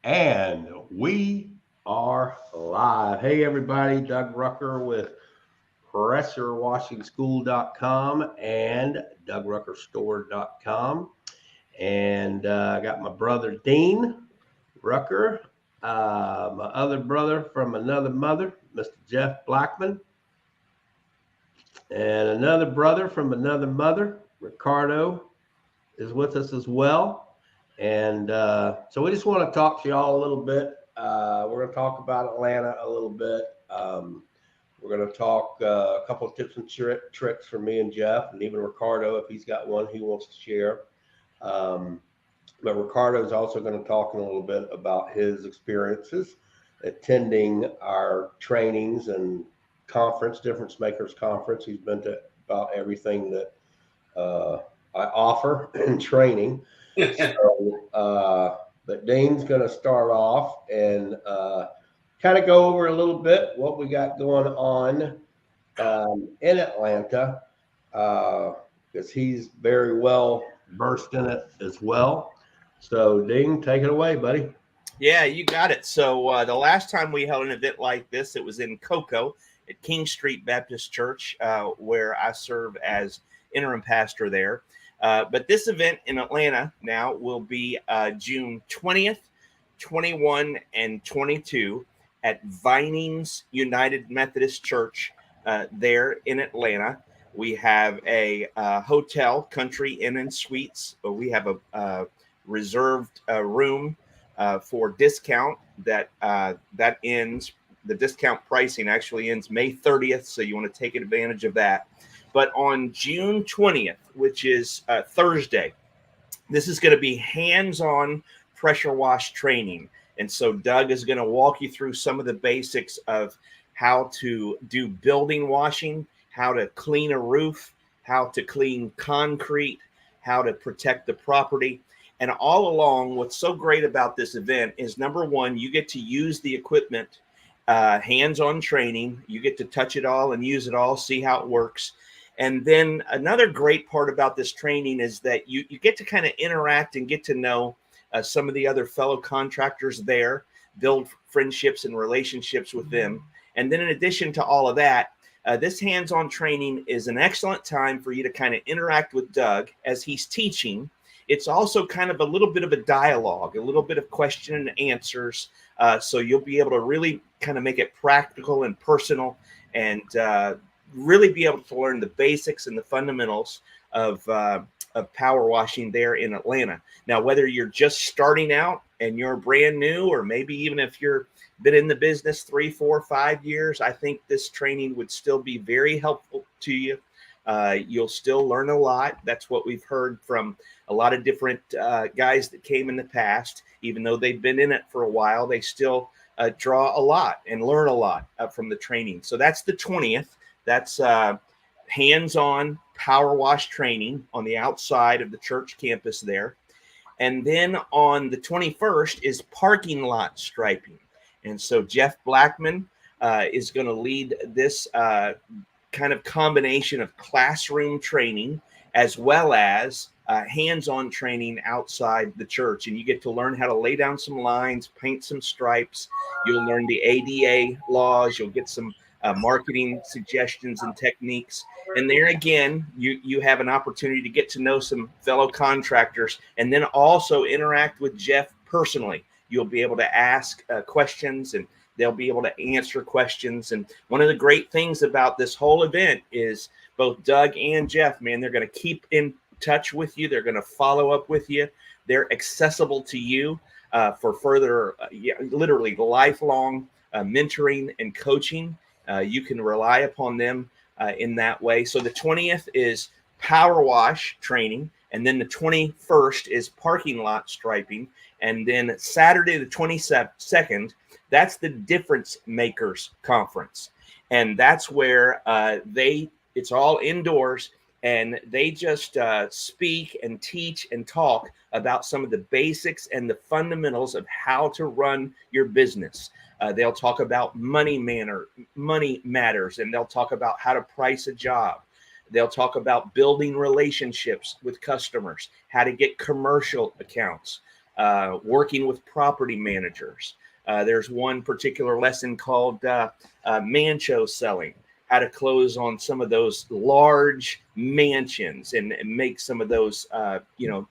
And we are live. Hey, everybody, Doug Rucker with PressureWashingSchool.com and DougRuckerStore.com. And I got my brother Dean Rucker, my other brother from another mother, Mr. Jeff Blackman, and another brother from another mother, Ricardo, is with us as well. And so we just want to talk to y'all a little bit. We're going to talk about Atlanta a little bit. We're going to talk a couple of tips and tricks from me and Jeff, and even Ricardo, if he's got one he wants to share. But Ricardo is also going to talk a little bit about his experiences attending our trainings and conference, Difference Makers Conference. He's been to about everything that I offer in training. But Dean's going to start off and kind of go over a little bit what we got going on in Atlanta, because he's very well versed in it as well. So, Dean, take it away, buddy. Yeah, you got it. So the last time we held an event like this, it was in Cocoa at King Street Baptist Church, where I serve as interim pastor there. But this event in Atlanta now will be June 20th, 21, and 22 at Vinings United Methodist Church there in Atlanta. We have a hotel, Country Inn and Suites. We have a reserved room for discount that ends. The discount pricing actually ends May 30th, so you want to take advantage of that. But on June 20th, which is Thursday, this is going to be hands-on pressure wash training. And so Doug is going to walk you through some of the basics of how to do building washing, how to clean a roof, how to clean concrete, how to protect the property. And all along, what's so great about this event is, number one, you get to use the equipment, hands-on training. You get to touch it all and use it all, see how it works. And then another great part about this training is that you get to kind of interact and get to know some of the other fellow contractors there, build friendships and relationships with them. And then in addition to all of that, this hands-on training is an excellent time for you to kind of interact with Doug as he's teaching. It's also kind of a little bit of a dialogue, a little bit of question and answers. So you'll be able to really kind of make it practical and personal, and really be able to learn the basics and the fundamentals of power washing there in Atlanta. Now, whether you're just starting out and you're brand new, or maybe even if you're been in the business 3, 4, 5 years, I think this training would still be very helpful to you. You'll still learn a lot. That's what we've heard from a lot of different guys that came in the past. Even though they've been in it for a while, they still draw a lot and learn a lot from the training. So that's the 20th. That's hands-on power wash training on the outside of the church campus there. And then on the 21st is parking lot striping. And so Jeff Blackman is going to lead this kind of combination of classroom training as well as hands-on training outside the church. And you get to learn how to lay down some lines, paint some stripes. You'll learn the ADA laws. You'll get some marketing suggestions and techniques. And there again, you have an opportunity to get to know some fellow contractors and then also interact with Jeff personally. You'll be able to ask questions, and they'll be able to answer questions. And one of the great things about this whole event is both Doug and Jeff, man, they're going to keep in touch with you. They're going to follow up with you. They're accessible to you for further, literally lifelong mentoring and coaching. You can rely upon them in that way. So the 20th is power wash training. And then the 21st is parking lot striping. And then Saturday, the 22nd, that's the Difference Makers Conference. And that's where it's all indoors, and they just speak and teach and talk about some of the basics and the fundamentals of how to run your business. They'll talk about money matters, and they'll talk about how to price a job. They'll talk about building relationships with customers, how to get commercial accounts. working with property managers. There's one particular lesson called mancho selling, how to close on some of those large mansions and make some of those,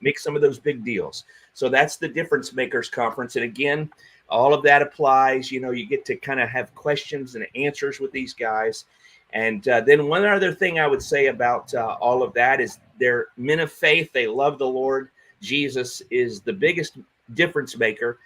make some of those big deals. So that's the Difference Makers Conference. And again, all of that applies. You get to kind of have questions and answers with these guys. And then one other thing I would say about all of that is they're men of faith. They love the Lord. Jesus is the biggest difference maker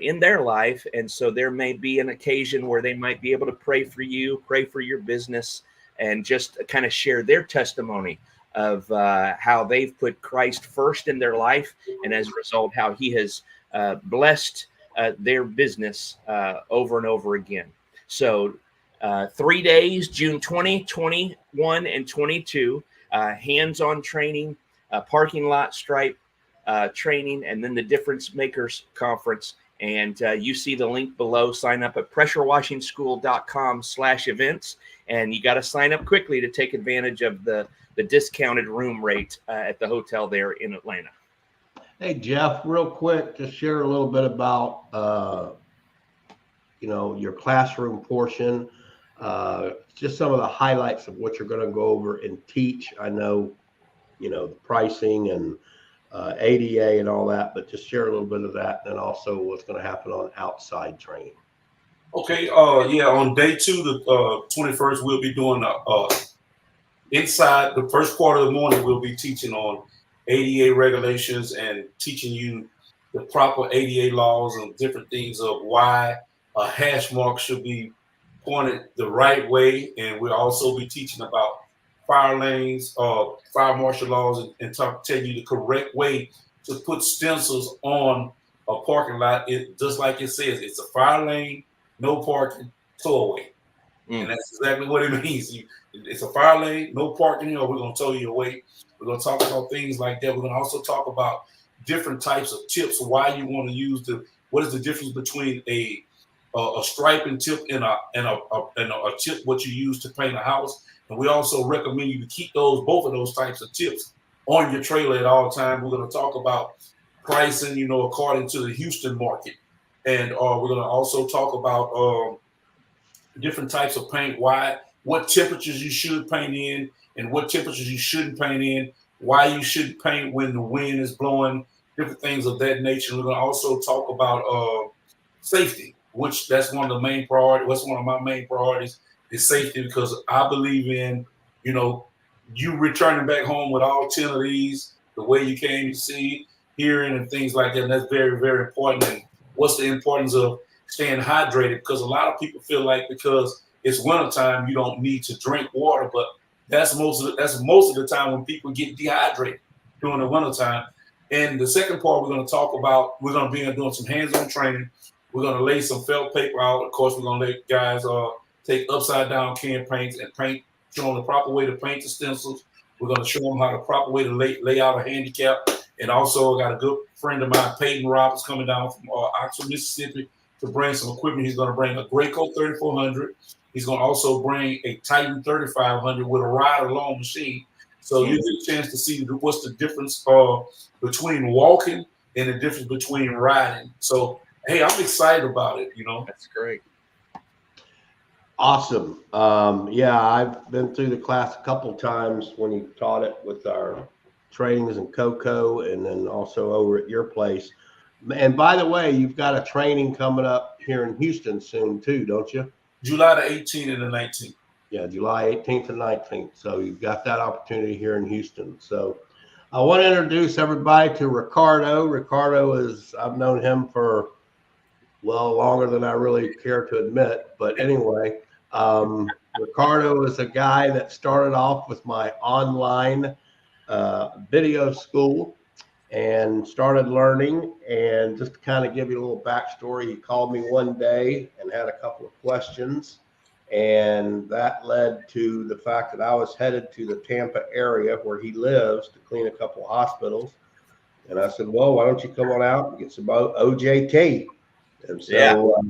in their life. And so there may be an occasion where they might be able to pray for you, pray for your business, and just kind of share their testimony of how they've put Christ first in their life. And as a result, how he has blessed their business over and over again. So 3 days, June 20, 21, and 22, hands-on training, parking lot stripe training, and then the Difference Makers Conference. And you see the link below. Sign up at pressurewashingschool.com/events. And you got to sign up quickly to take advantage of the discounted room rate at the hotel there in Atlanta. Hey, Jeff, real quick, just share a little bit about, your classroom portion, just some of the highlights of what you're going to go over and teach. I know, the pricing and ADA and all that, but just share a little bit of that, and also what's going to happen on outside training. Okay. On day 2, the 21st, we'll be doing inside the first part of the morning. We'll be teaching on ADA regulations and teaching you the proper ADA laws and different things of why a hash mark should be pointed the right way. And we'll also be teaching about fire lanes, fire marshal laws, and tell you the correct way to put stencils on a parking lot. It just like it says, it's a fire lane, no parking, tow away. And that's exactly what it means. It's a fire lane, no parking, or we're going to tow you away. We're going to talk about things like that. We're going to also talk about different types of tips, why you want to use what is the difference between a striping tip and a tip what you use to paint a house. And we also recommend you to keep both of those types of tips on your trailer at all times. We're going to talk about pricing, according to the Houston market. And we're going to also talk about different types of paint, what temperatures you should paint in and what temperatures you shouldn't paint in, why you shouldn't paint when the wind is blowing, different things of that nature. We're going to also talk about safety, which that's one of the main priorities. What's one of my main priorities is safety, because I believe in, you returning back home with all 10 of these, the way you came, you see, hearing and things like that. And that's very, very important. And what's the importance of staying hydrated? Because a lot of people feel like because it's wintertime, you don't need to drink water, but that's most of the time when people get dehydrated during the wintertime. And the second part we're going to talk about, we're going to be doing some hands-on training. We're going to lay some felt paper out. Of course, we're going to let guys take upside-down can paints and paint, show them the proper way to paint the stencils. We're going to show them how the proper way to lay out a handicap. And also, I got a good friend of mine, Peyton Roberts, coming down from Oxford, Mississippi, to bring some equipment. He's going to bring a Graco 3400. He's going to also bring a Titan 3500 with a ride-along machine. So you get a chance to see what's the difference between walking and the difference between riding. So, hey, I'm excited about it, That's great. Awesome. I've been through the class a couple times when you taught it with our trainings in Cocoa and then also over at your place. And by the way, you've got a training coming up here in Houston soon too, don't you? July the 18th and the 19th. Yeah, July 18th and 19th. So you've got that opportunity here in Houston. So I want to introduce everybody to Ricardo. Ricardo I've known him for, longer than I really care to admit. But anyway, Ricardo is a guy that started off with my online video school and started learning. And just to kind of give you a little backstory, he called me one day and had a couple of questions. And that led to the fact that I was headed to the Tampa area where he lives to clean a couple of hospitals. And I said, well, why don't you come on out and get some OJT? And so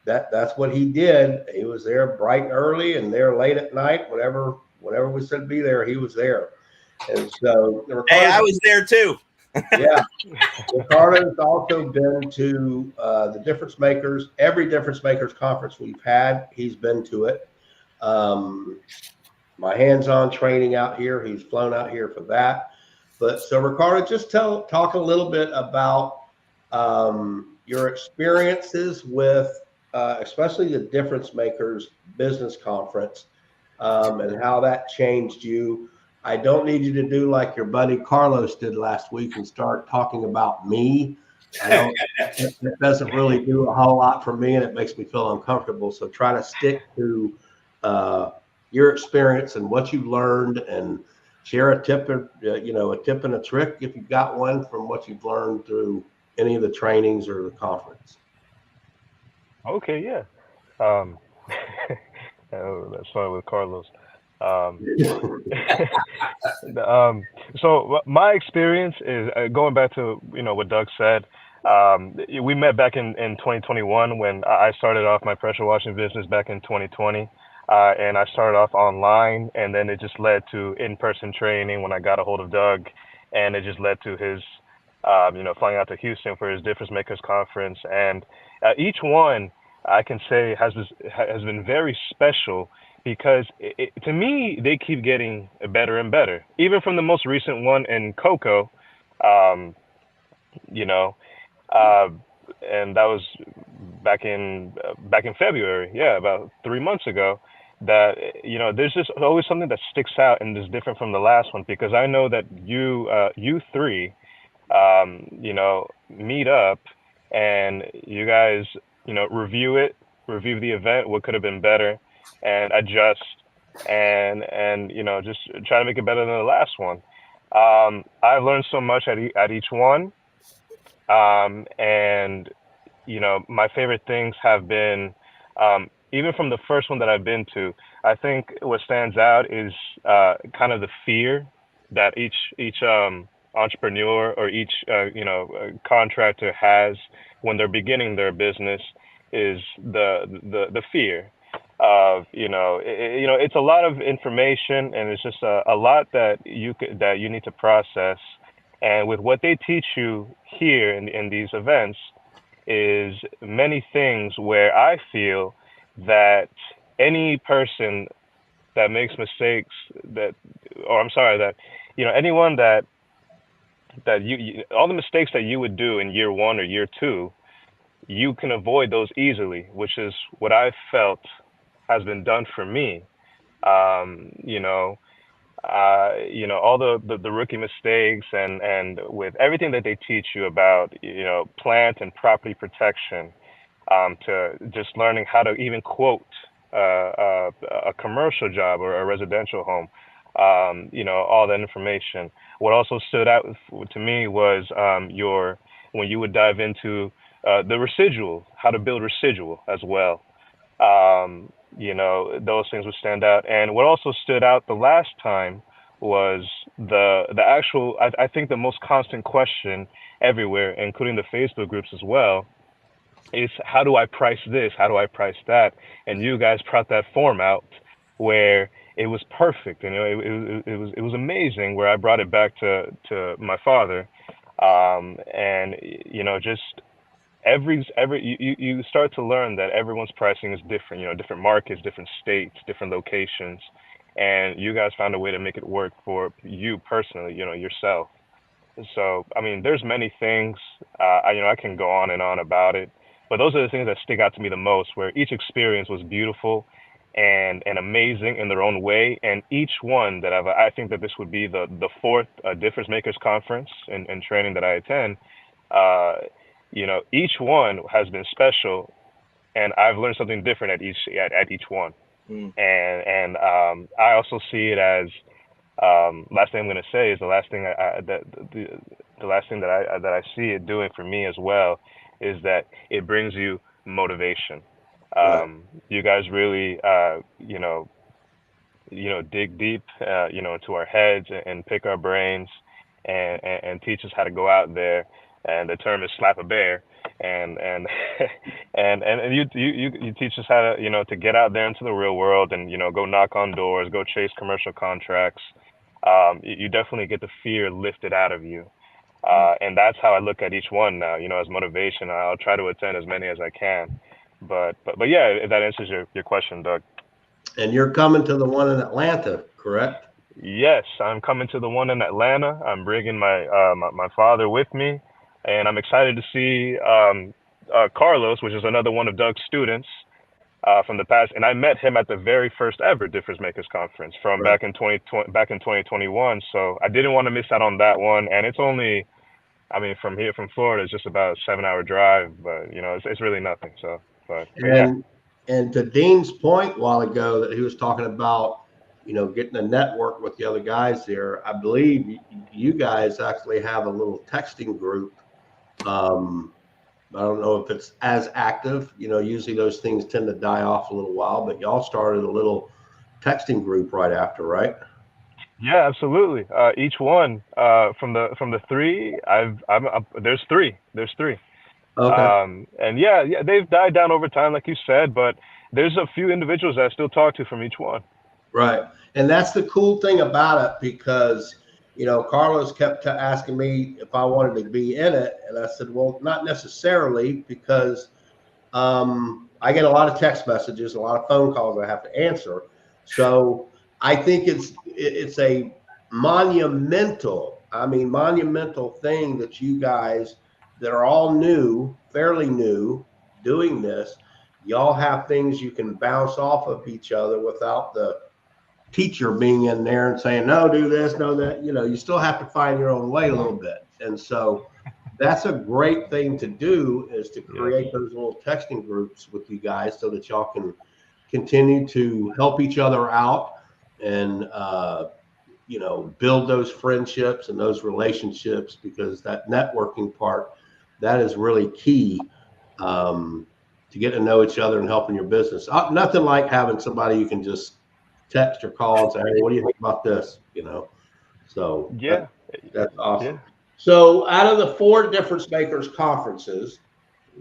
that's what he did. He was there bright and early and there late at night. Whenever we said be there, he was there. And so hey, I was there too. Yeah. Ricardo's also been to the Difference Makers, every Difference Makers conference we've had. He's been to it. My hands-on training out here, he's flown out here for that. But so Ricardo, just talk a little bit about your experiences with especially the Difference Makers Business Conference, and how that changed you. I don't need you to do like your buddy Carlos did last week and start talking about me. I don't. It doesn't really do a whole lot for me, and it makes me feel uncomfortable. So try to stick to your experience and what you learned, and share a tip, a tip and a trick if you've got one from what you've learned through any of the trainings or the conference. Okay, yeah. Um, oh, that's fun with Carlos. Um, so my experience is going back to what Doug said. We met back in 2021 when I started off my pressure washing business back in 2020, and I started off online, and then it just led to in-person training when I got a hold of Doug, and it just led to his, flying out to Houston for his Difference Makers conference, and each one I can say has been very special because to me they keep getting better and better. Even from the most recent one in Cocoa, um, you know, uh, and that was back in February, yeah, about 3 months ago. That there's just always something that sticks out and is different from the last one because I know that you three, meet up and you guys, review the event, what could have been better, and adjust and just try to make it better than the last one. I've learned so much at each one, and my favorite things have been, even from the first one that I've been to. I think what stands out is kind of the fear that each entrepreneur or each contractor has when they're beginning their business is the fear of it's a lot of information and it's just a lot that you need to process. And with what they teach you here in these events is many things where I feel that any person that makes mistakes that, or I'm sorry, that, anyone that all the mistakes that you would do in year one or year two, you can avoid those easily, which is what I felt has been done for me. Um, you know, all the rookie mistakes and with everything that they teach you about, plant and property protection, to just learning how to even quote a commercial job or a residential home, all that information. What also stood out to me was when you would dive into the residual, how to build residual as well. Those things would stand out. And what also stood out the last time was the actual, I think the most constant question everywhere, including the Facebook groups as well, is how do I price this? How do I price that? And you guys brought that form out where it was perfect. It was amazing where I brought it back to my father. And just you start to learn that everyone's pricing is different, different markets, different states, different locations, and you guys found a way to make it work for you personally, yourself. So I mean there's many things, I can go on and on about it, but those are the things that stick out to me the most, where each experience was beautiful and amazing in their own way, and each one that I think that this would be the fourth difference makers conference and training that I attend. uh, each one has been special, and I've learned something different at each one. Mm. And I also see it as, last thing I'm going to say is the last thing the last thing that I see it doing for me as well is that it brings you motivation. Right. You guys really, dig deep, into our heads and pick our brains and teach us how to go out there. And the term is slap a bear. And and you teach us how to, to get out there into the real world and, go knock on doors, go chase commercial contracts. You definitely get the fear lifted out of you. And that's how I look at each one now, as motivation. I'll try to attend as many as I can. But yeah, if that answers your question, Doug. And you're coming to the one in Atlanta, correct? Yes, I'm coming to the one in Atlanta. I'm bringing my father with me, and I'm excited to see Carlos, which is another one of Doug's students from the past. And I met him at the very first ever Difference Makers Conference from Right. back in 2021. So I didn't want to miss out on that one. And it's only, I mean, from here from Florida, it's just about a 7-hour drive, but it's really nothing. So, but yeah. And to Dean's point a while ago that he was talking about, getting a network with the other guys there. I believe you guys actually have a little texting group. I don't know if it's as active. Usually those things tend to die off a little while, but y'all started a little texting group right after, right? Yeah, absolutely. Each one from the three, there's three. There's three. Okay. And yeah, they've died down over time, like you said, but there's a few individuals that I still talk to from each one. Right. And that's the cool thing about it because, Carlos kept asking me if I wanted to be in it. And I said, well, not necessarily because I get a lot of text messages, a lot of phone calls I have to answer. So I think it's a monumental thing that you guys that are all new, fairly new, doing this, y'all have things you can bounce off of each other without the teacher being in there and saying, no, do this, no, that. You still have to find your own way a little bit. And so that's a great thing to do, is to create those little texting groups with you guys so that y'all can continue to help each other out and build those friendships and those relationships, because that networking part, that is really key to get to know each other and helping your business. Nothing like having somebody you can just text or call and say, hey, what do you think about this? So Yeah. that's awesome. Yeah. So out of the 4 Difference Makers conferences,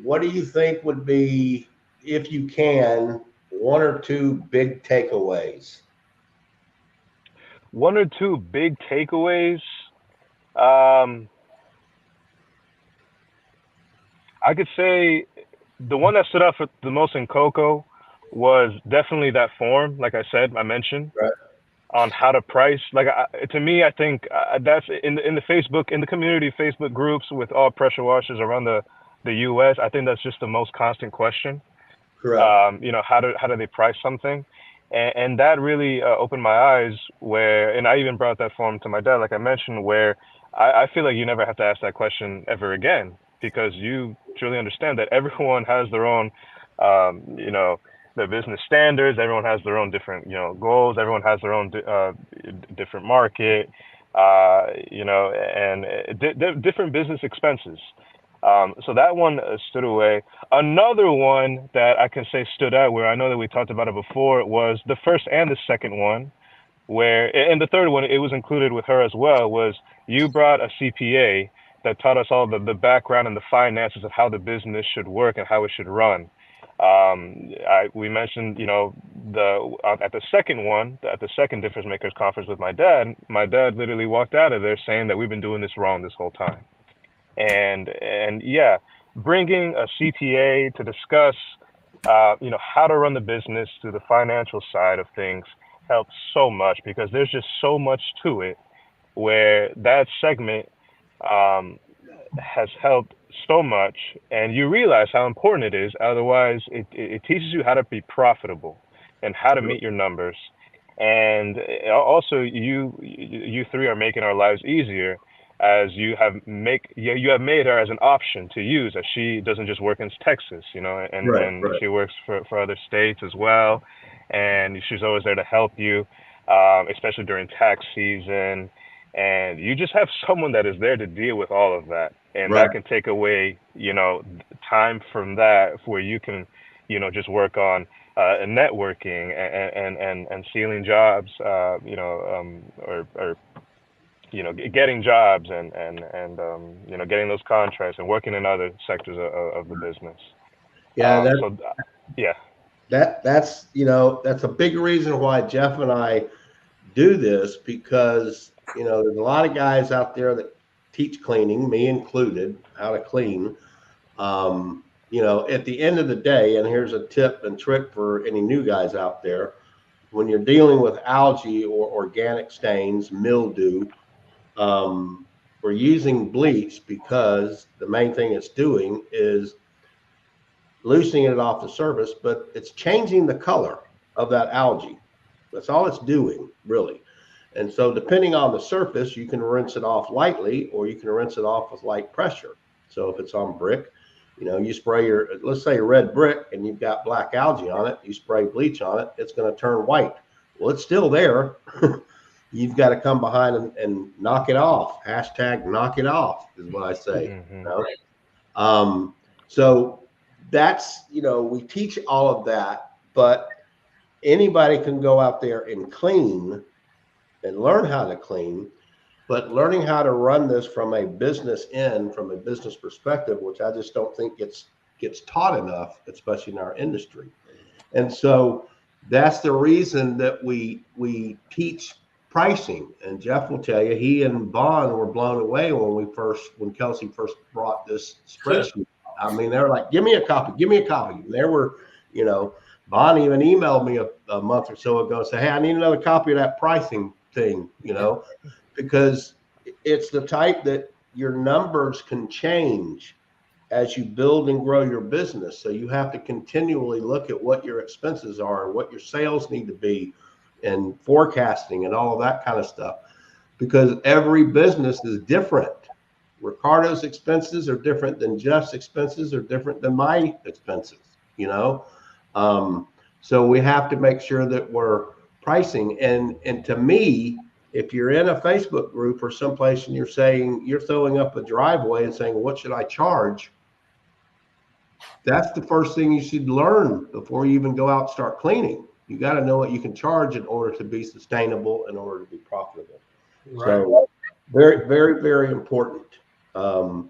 what do you think would be, if you can, 1 or 2 big takeaways? 1 or 2 big takeaways. Um, I could say the one that stood out for the most in Coco was definitely that forum, like I mentioned, Right. on how to price. Like to me, I think that's in the Facebook, in the community Facebook groups with all pressure washers around the U.S. I think that's just the most constant question. Correct. How do they price something? And that really opened my eyes, and I even brought that forum to my dad, like I mentioned, where I feel like you never have to ask that question ever again, because you truly understand that everyone has their own, their business standards. Everyone has their own different, goals. Everyone has their own different market, and different business expenses. So that one stood away. Another one that I can say stood out, where I know that we talked about it before, was the first and the second one, and the third one, it was included with her as well, was you brought a CPA that taught us all the background and the finances of how the business should work and how it should run. We mentioned, at the second one, at the second Difference Makers conference with my dad literally walked out of there saying that we've been doing this wrong this whole time. And yeah, bringing a CPA to discuss, how to run the business through the financial side of things helps so much, because there's just so much to it, where that segment has helped so much, and you realize how important it is. Otherwise, it teaches you how to be profitable and how to meet your numbers. And also, you three are making our lives easier, as you have made her as an option to use, as she doesn't just work in Texas, and she works for other states as well, and she's always there to help you, especially during tax season. And you just have someone that is there to deal with all of that, and that can take away, time from that, where you can, just work on networking and sealing jobs, or getting jobs and getting those contracts and working in other sectors of the business. Yeah, yeah. That's a big reason why Jeff and I do this, because there's a lot of guys out there that teach cleaning, me included, how to clean. At the end of the day, and here's a tip and trick for any new guys out there, when you're dealing with algae or organic stains, mildew, we're using bleach because the main thing it's doing is loosening it off the surface, but it's changing the color of that algae. That's all it's doing, really. And so depending on the surface, you can rinse it off lightly or you can rinse it off with light pressure. So if it's on brick, you spray let's say a red brick and you've got black algae on it, you spray bleach on it, it's going to turn white. Well, it's still there. You've got to come behind and knock it off. Hashtag knock it off is what I say. So that's, we teach all of that, but anybody can go out there and clean and learn how to clean, but learning how to run this from a business perspective, which I just don't think gets taught enough, especially in our industry. And so that's the reason that we teach pricing. And Jeff will tell you, he and Vaughn were blown away when Kelsey first brought this spreadsheet. I mean, they were like, give me a copy. And there were, Vaughn even emailed me a month or so ago and said, hey, I need another copy of that pricing thing, because it's the type that your numbers can change as you build and grow your business. So you have to continually look at what your expenses are and what your sales need to be and forecasting and all of that kind of stuff, because every business is different. Ricardo's expenses are different than Jeff's expenses are different than my expenses, so we have to make sure that we're pricing. And to me, if you're in a Facebook group or someplace and you're throwing up a driveway and saying, what should I charge? That's the first thing you should learn before you even go out and start cleaning. You got to know what you can charge in order to be sustainable, in order to be profitable. Right. So very, very, very important. And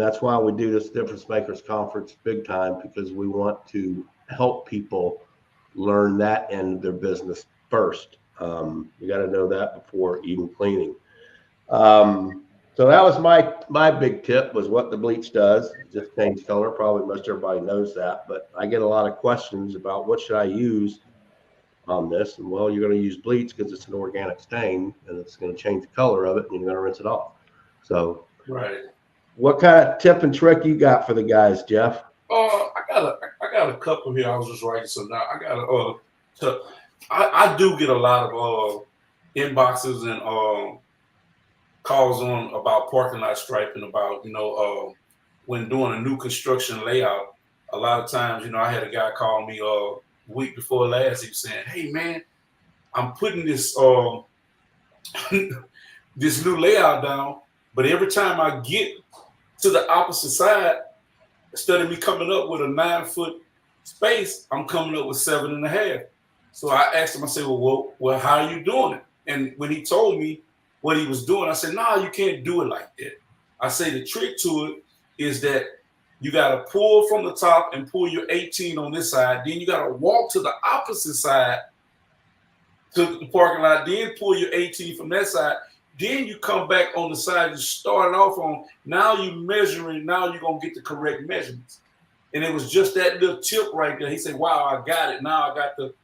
that's why we do this Difference Makers Conference big time, because we want to help people learn that end of their business first. You got to know that before even cleaning. So that was my big tip, was what the bleach does. It just change color. Probably most everybody knows that, but I get a lot of questions about what should I use on this. And well, you're going to use bleach because it's an organic stain and it's going to change the color of it and you're going to rinse it off. So right. What kind of tip and trick you got for the guys, Jeff? I got a couple here. I was just writing some down. I do get a lot of inboxes and calls on about parking lot striping, about when doing a new construction layout. A lot of times, I had a guy call me week before last. He was saying, "Hey man, I'm putting this this new layout down, but every time I get to the opposite side, instead of me coming up with a 9-foot space, I'm coming up with 7.5." So I asked him, I said, well, how are you doing it? And when he told me what he was doing, I said, no, you can't do it like that. I say the trick to it is that you got to pull from the top and pull your 18 on this side. Then you got to walk to the opposite side to the parking lot, then pull your 18 from that side. Then you come back on the side you started off on. Now you're measuring. Now you're going to get the correct measurements. And it was just that little tip right there. He said, wow, I got it. Now I got the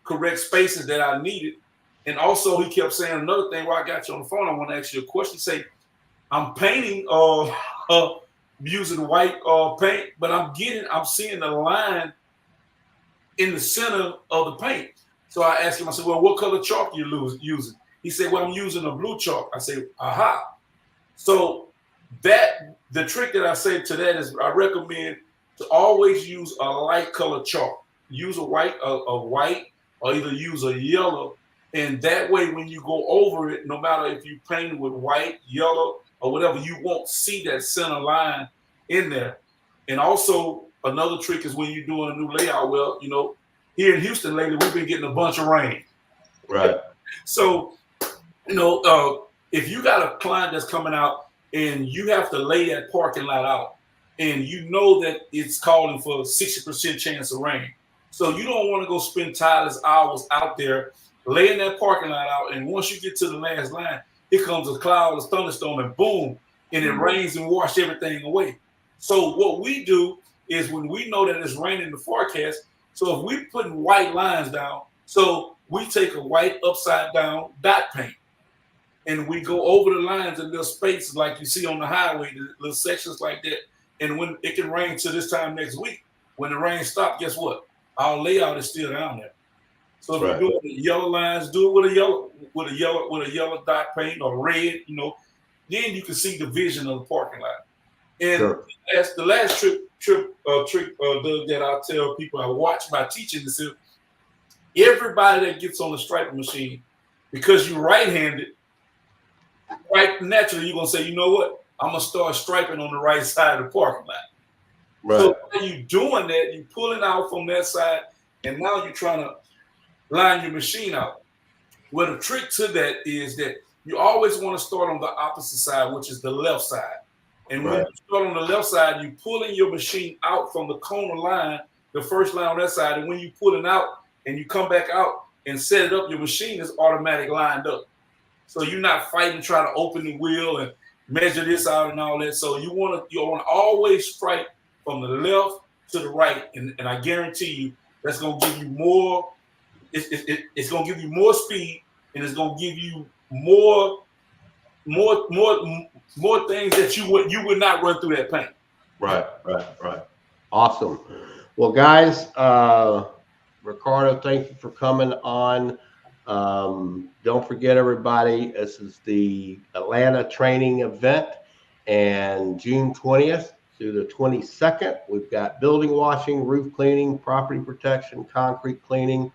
correct spaces that I needed. And also he kept saying another thing while I got you on the phone. I want to ask you a question. Say, I'm painting using white paint, but I'm seeing the line in the center of the paint. So I asked him, I said, well, what color chalk are you using? He said, well, I'm using a blue chalk. I say, aha. So the trick that I say to that is I recommend to always use a light color chalk. Use a white or either use a yellow. And that way, when you go over it, no matter if you paint with white, yellow, or whatever, you won't see that center line in there. And also another trick is when you're doing a new layout. Well, here in Houston lately, we've been getting a bunch of rain. Right. So, if you got a client that's coming out and you have to lay that parking lot out and you know that it's calling for a 60% chance of rain. So you don't want to go spend tireless hours out there laying that parking lot out. And once you get to the last line, here comes a cloud, a thunderstorm, and boom, and it rains and washes everything away. So what we do is when we know that it's raining in the forecast, so if we putting white lines down, so we take a white upside down dot paint and we go over the lines in little spaces like you see on the highway, the little sections like that. And when it can rain to this time next week, when the rain stops, guess what? Our layout is still down there. So if you do it with yellow lines, do it with a yellow dot paint or red, you know, then you can see the vision of the parking lot. And that's the last trick that I tell people I watch by teaching this is everybody that gets on the striper machine, because you're right-handed, right naturally you're gonna say, you know what? I'm gonna start striping on the right side of the parking lot. Right. So while you're doing that, you're pulling out from that side, and now you're trying to line your machine out. Well, the trick to that is that you always want to start on the opposite side, which is the left side. And when you start on the left side, you're pulling your machine out from the corner line, the first line on that side. And when you pull it out and you come back out and set it up, your machine is automatic lined up. So you're not fighting, trying to open the wheel and measure this out and all that. So you want to always strike from the left to the right. And I guarantee you that's going to give you more. It's going to give you more speed, and it's going to give you more things that you would not run through that paint. Right. Awesome. Well, guys, Ricardo, thank you for coming on. Don't forget, everybody, this is the Atlanta training event, and June 20th through the 22nd, we've got building washing, roof cleaning, property protection, concrete cleaning,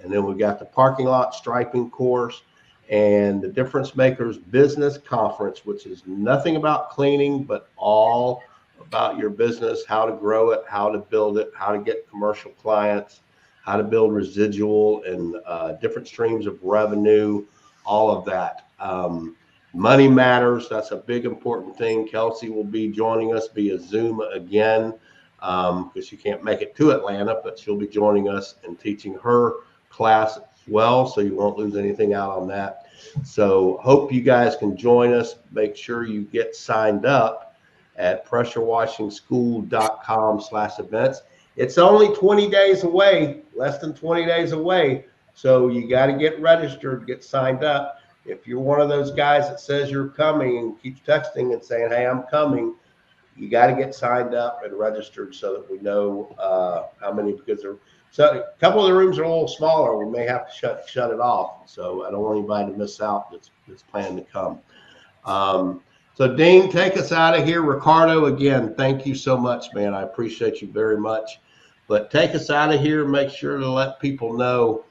and then we've got the parking lot striping course and the Difference Makers Business Conference, which is nothing about cleaning, but all about your business, how to grow it, how to build it, how to get commercial clients, how to build residual and different streams of revenue, all of that. Money matters. That's a big, important thing. Kelsey will be joining us via Zoom again because she can't make it to Atlanta, but she'll be joining us and teaching her class as well, so you won't lose anything out on that. So hope you guys can join us. Make sure you get signed up at pressurewashingschool.com/events. It's only 20 days away, less than 20 days away. So you got to get registered, get signed up. If you're one of those guys that says you're coming and keeps texting and saying, hey, I'm coming, you got to get signed up and registered so that we know how many, because so a couple of the rooms are a little smaller. We may have to shut it off. So I don't want anybody to miss out that's planning to come. So Dean, take us out of here. Ricardo, again, thank you so much, man. I appreciate you very much. But take us out of here. Make sure to let people know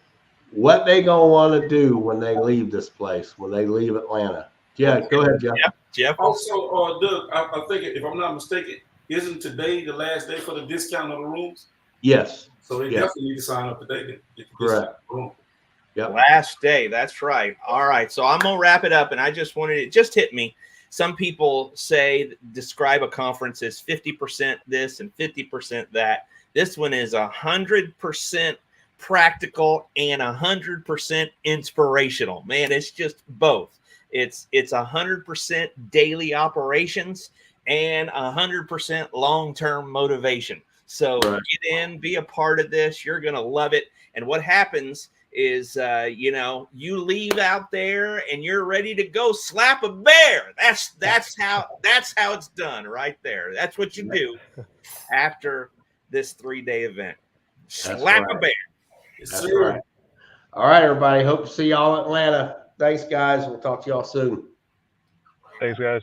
what they gonna want to do when they leave this place, when they leave Atlanta. Yeah, go ahead, Jeff. Jeff. Also, Doug, I think if I'm not mistaken, isn't today the last day for the discount on the rooms? Yes. So they definitely need to sign up today. Correct. Yep. Last day. That's right. All right. So I'm gonna wrap it up, and I just wanted it just hit me. Some people describe a conference as 50% this and 50% that. This one is 100% practical and 100% inspirational. Man, it's just both. It's 100% daily operations and 100% long-term motivation. So get in, be a part of this. You're going to love it. And what happens is, you leave out there and you're ready to go slap a bear. That's how it's done right there. That's what you do after this 3-day event. Slap a bear. That's right. All right, everybody. Hope to see y'all in Atlanta. Thanks, guys. We'll talk to y'all soon. Thanks, guys.